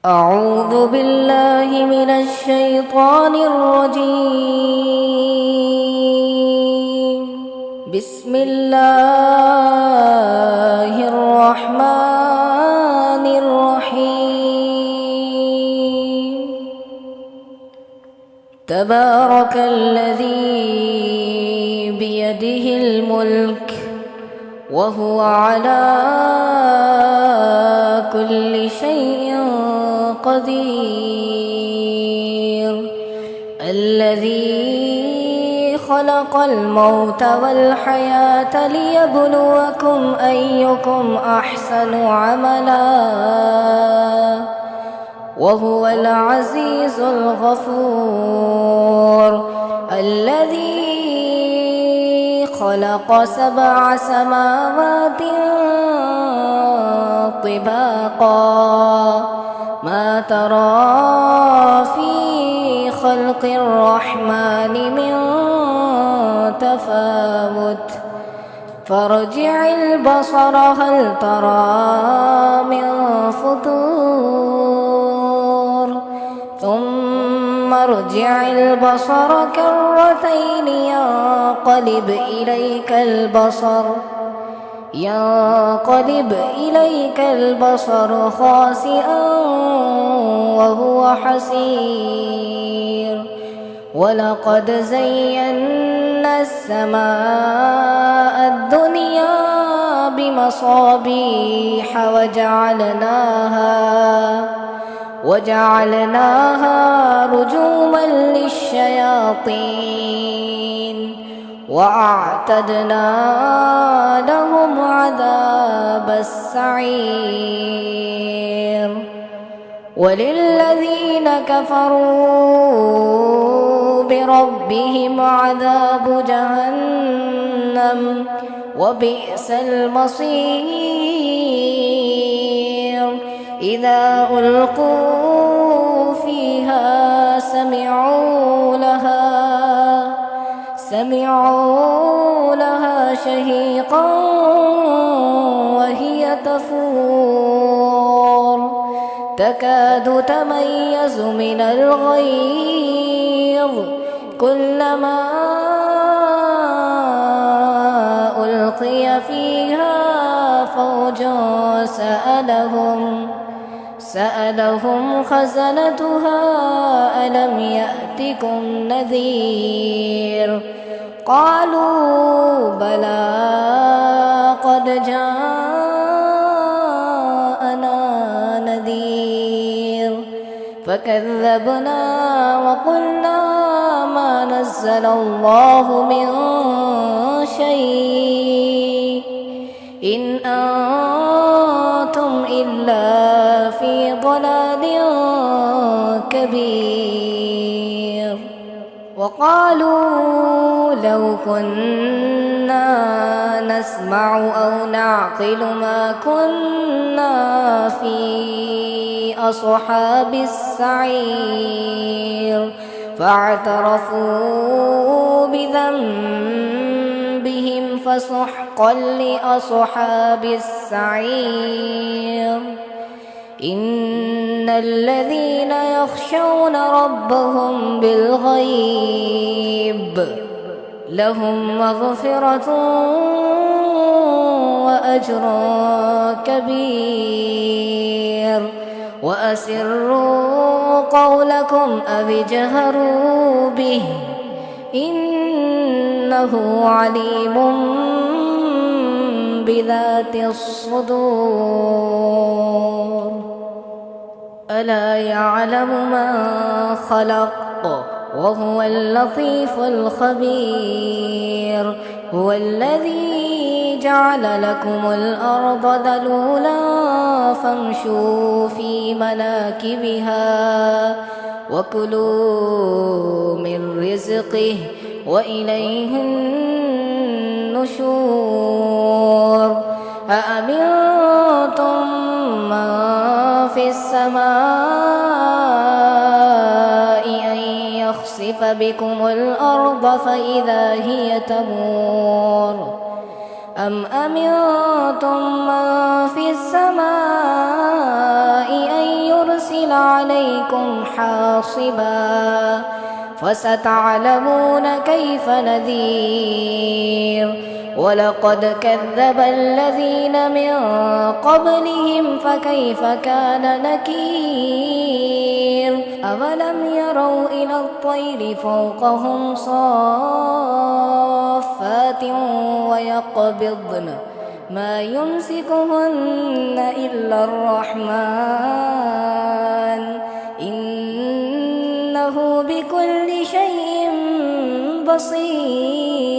أعوذ بالله من الشيطان الرجيم. بسم الله الرحمن الرحيم. تبارك الذي بيده الملك وهو على كل شيء قدير. الذي خلق الموت والحياة ليبلوكم أيكم أحسن عملا وهو العزيز الغفور. الذي خلق 7 سماوات طباقا ما ترى في خلق الرحمن من تفاوت فارجع البصر هل ترى من فطور ثم ارجع البصر كرتين ينقلب إليك البصر خاسئا وهو حسير. ولقد زينا السماء الدنيا بمصابيح وجعلناها رجوما للشياطين وأعتدنا لهم عذاب السعير. وللذين كفروا بربهم عذاب جهنم وبئس المصير. إذا ألقوا فيها سمعوا لها شهيقا وهي تفور تكاد تميز من الغيظ كلما ألقي فيها فوج سألهم خزنتها ألم يأتكم نذير قالوا بلى قد جاءنا نذير فكذبنا وقلنا ما نزل الله من شيء إن أنتم إلا في ضلال كبير. وقالوا لو كنا نسمع أو نعقل ما كنا في أصحاب السعير فاعترفوا بذنبهم فسحقا لأصحاب السعير. إن الذين يخشون ربهم بالغيب لهم مغفرة وأجر كبير. وأسروا قولكم أو اجهروا به إنه عليم بذات الصدور. ألا يعلم من خلق وهو اللطيف الخبير. هو الذي جعل لكم الأرض ذلولا فامشوا في مناكبها وكلوا من رزقه وإليه النشور. أأمنتم من في السماء أن يخسف بكم الأرض فإذا هي تمور أم أمنتم من في السماء أن يرسل عليكم حاصبا فستعلمون كيف نذير ولقد كذب الذين من قبلهم فكيف كان نكير أولم يروا إلى الطير فوقهم صافات ويقبضن ما يمسكهن إلا الرحمن إنه بكل شيء بصير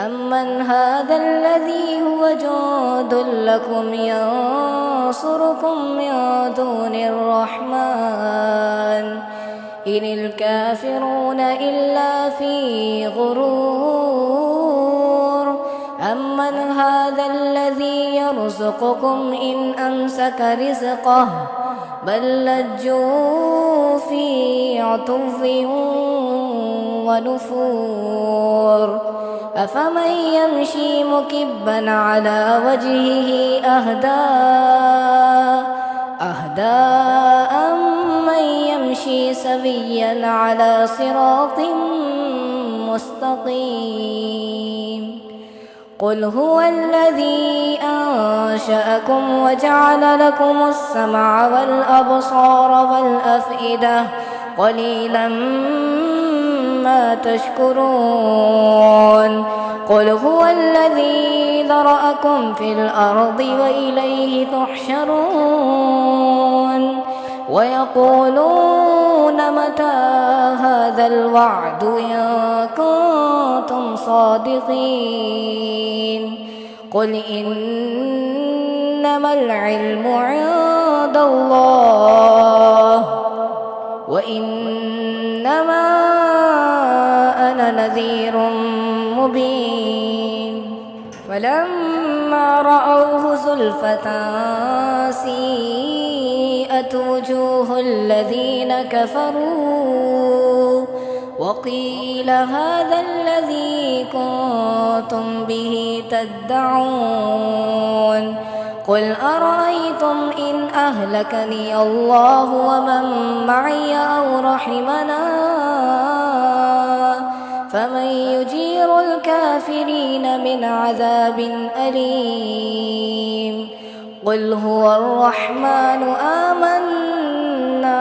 أمن هذا الذي هو جند لكم ينصركم من دون الرحمن إن الكافرون إلا في غرور أمن هذا الذي يرزقكم إن أمسك رزقه بل لجوا في عتو ونفور أفمن يمشي مكبا على وجهه أهدى أمن يمشي سويا على صراط مستقيم قل هو الذي أنشأكم وجعل لكم السمع والأبصار والأفئدة قليلا ما تشكرون قل هو الذي ذرأكم في الأرض وإليه تحشرون ويقولون متى هذا الوعد إن كنتم صادقين قل إنما العلم عند الله وإنما أنا نذير مبين فلما رأوه زلفة سيئت وجوه الذين كفروا وقيل هذا الذي كنتم به تدعون قل أرأيتم إن أهلكني الله ومن معي أو رحمنا فمن يجير الكافرين من عذاب أليم قل هو الرحمن آمنا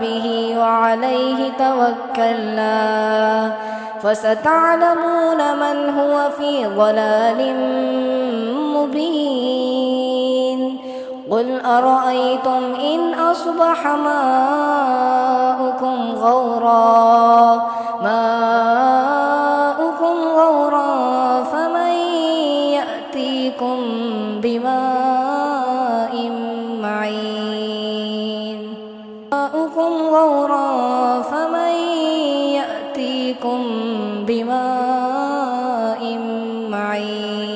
به وعليه توكلنا فستعلمون من هو في ضلال مبين قل أرأيتم إن أصبح ماؤكم غورا فمن يأتيكم بماء معين فمن يأتيكم بماء معين